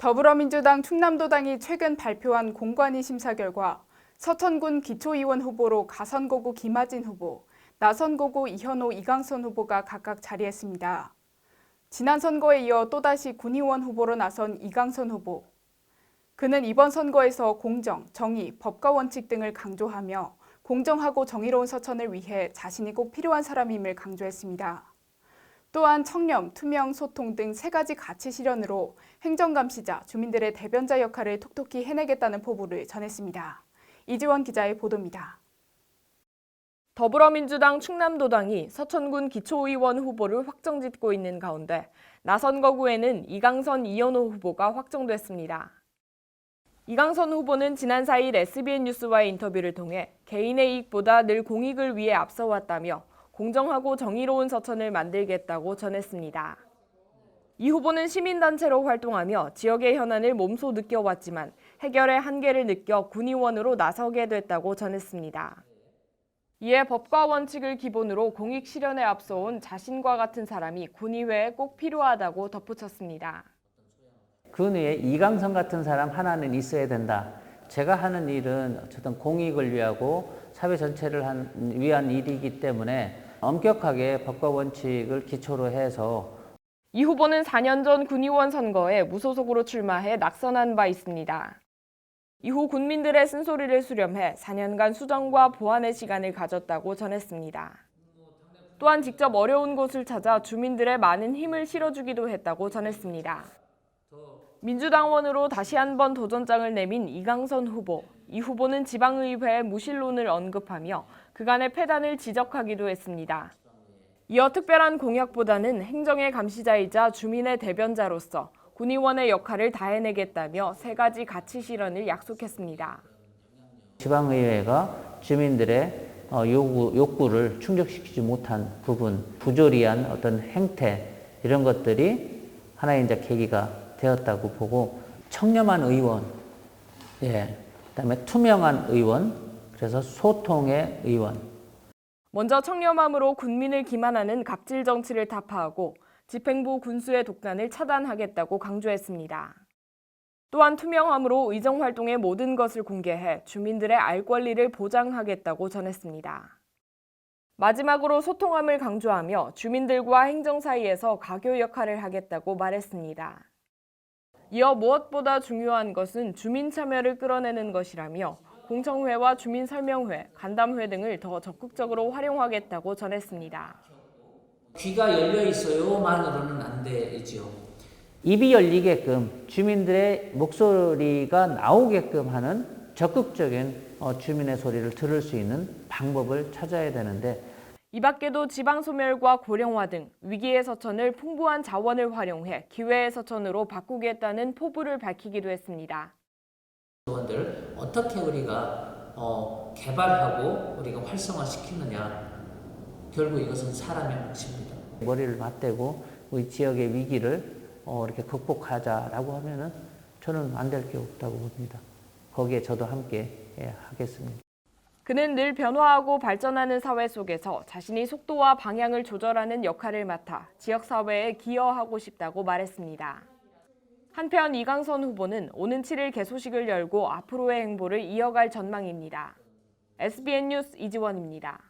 더불어민주당 충남도당이 최근 발표한 공관위 심사 결과 서천군 기초의원 후보로 가선고구 김하진 후보, 나선고구 이현호 이강선 후보가 각각 자리했습니다. 지난 선거에 이어 또다시 군의원 후보로 나선 이강선 후보. 그는 이번 선거에서 공정, 정의, 법과 원칙 등을 강조하며 공정하고 정의로운 서천을 위해 자신이 꼭 필요한 사람임을 강조했습니다. 또한 청렴, 투명, 소통 등 세 가지 가치 실현으로 행정감시자, 주민들의 대변자 역할을 톡톡히 해내겠다는 포부를 전했습니다. 이지원 기자의 보도입니다. 더불어민주당 충남도당이 서천군 기초의원 후보를 확정짓고 있는 가운데 나선 거구에는 이강선 이현호 후보가 확정됐습니다. 이강선 후보는 지난 4일 SBN 뉴스와의 인터뷰를 통해 개인의 이익보다 늘 공익을 위해 앞서왔다며 공정하고 정의로운 서천을 만들겠다고 전했습니다. 이 후보는 시민단체로 활동하며 지역의 현안을 몸소 느껴왔지만 해결의 한계를 느껴 군의원으로 나서게 됐다고 전했습니다. 이에 법과 원칙을 기본으로 공익 실현에 앞서온 자신과 같은 사람이 군의회에 꼭 필요하다고 덧붙였습니다. 군의회에 이강선 같은 사람 하나는 있어야 된다. 제가 하는 일은 어쨌든 공익을 위하고 사회 전체를 위한 일이기 때문에 엄격하게 법과 원칙을 기초로 해서 이 후보는 4년 전 군의원 선거에 무소속으로 출마해 낙선한 바 있습니다. 이후 군민들의 쓴소리를 수렴해 4년간 수정과 보완의 시간을 가졌다고 전했습니다. 또한 직접 어려운 곳을 찾아 주민들의 많은 힘을 실어주기도 했다고 전했습니다. 민주당원으로 다시 한번 도전장을 내민 이강선 후보. 이 후보는 지방의회 무실론을 언급하며 그간의 패단을 지적하기도 했습니다. 이어 특별한 공약보다는 행정의 감시자이자 주민의 대변자로서 군의원의 역할을 다해내겠다며 세 가지 가치 실현을 약속했습니다. 지방의회가 주민들의 욕구를 충족시키지 못한 부분, 부조리한 어떤 행태 이런 것들이 하나의 이제 계기가 되었다고 보고 청렴한 의원, 그다음에 투명한 의원, 그래서 소통의 의원. 먼저 청렴함으로 군민을 기만하는 갑질 정치를 타파하고 집행부 군수의 독단을 차단하겠다고 강조했습니다. 또한 투명함으로 의정활동의 모든 것을 공개해 주민들의 알 권리를 보장하겠다고 전했습니다. 마지막으로 소통함을 강조하며 주민들과 행정 사이에서 가교 역할을 하겠다고 말했습니다. 이어 무엇보다 중요한 것은 주민 참여를 끌어내는 것이라며 공청회와 주민설명회, 간담회 등을 더 적극적으로 활용하겠다고 전했습니다. 귀가 열려 있어요만으로는 안 되지요. 입이 열리게끔 주민들의 목소리가 나오게끔 하는 적극적인 주민의 소리를 들을 수 있는 방법을 찾아야 되는데 이 밖에도 지방소멸과 고령화 등 위기의 서천을 풍부한 자원을 활용해 기회의 서천으로 바꾸겠다는 포부를 밝히기도 했습니다. 의원들 어떻게 우리가 개발하고 우리가 활성화시키느냐. 결국 이것은 사람의 몫입니다. 머리를 맞대고 우리 지역의 위기를 이렇게 극복하자라고 하면은 저는 안 될 게 없다고 봅니다. 거기에 저도 함께 하겠습니다. 그는 늘 변화하고 발전하는 사회 속에서 자신이 속도와 방향을 조절하는 역할을 맡아 지역사회에 기여하고 싶다고 말했습니다. 한편 이강선 후보는 오는 7일 개소식을 열고 앞으로의 행보를 이어갈 전망입니다. SBN 뉴스 이지원입니다.